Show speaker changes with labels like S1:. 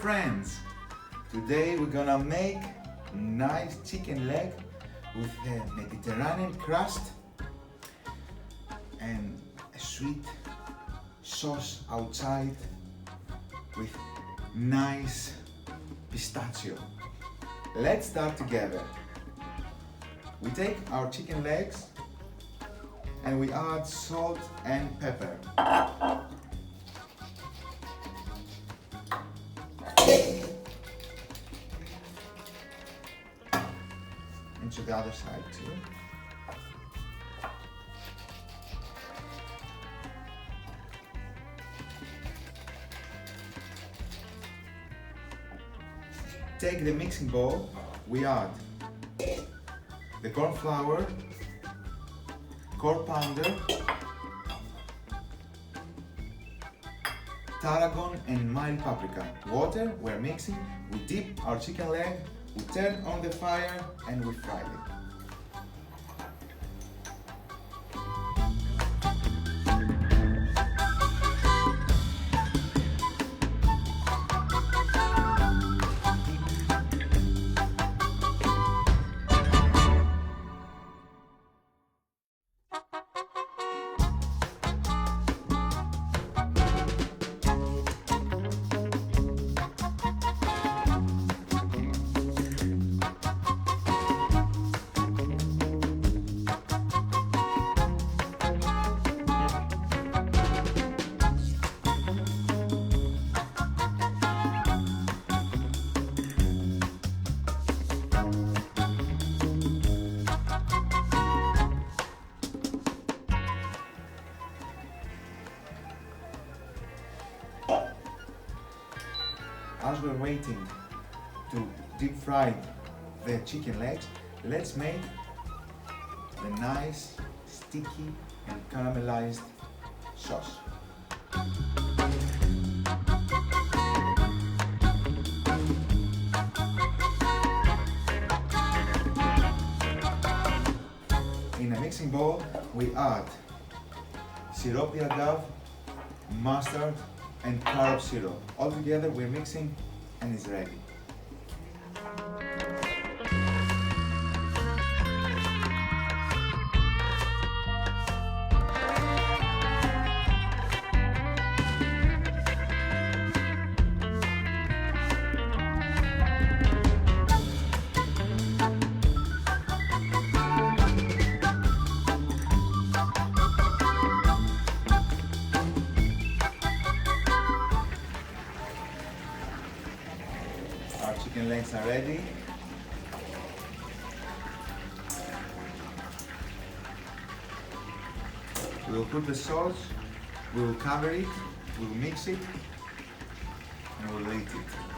S1: friends! Today we're gonna make nice chicken leg with a Mediterranean crust and a sweet sauce outside with nice pistachio. Let's start together. We take our chicken legs and we add salt and pepper. And to the other side too. Take the mixing bowl, we add the corn flour, corn powder, tarragon and mild paprika. Water, we're mixing, we dip our chicken leg, we turn on the fire and we fry it. As we're waiting to deep fry the chicken legs, let's make the nice, sticky and caramelized sauce. In a mixing bowl, we add syrup de agave, mustard and carob syrup. All together we're mixing and it's ready. Our chicken legs are ready. We will put the sauce, we will cover it, we will mix it, and we will eat it.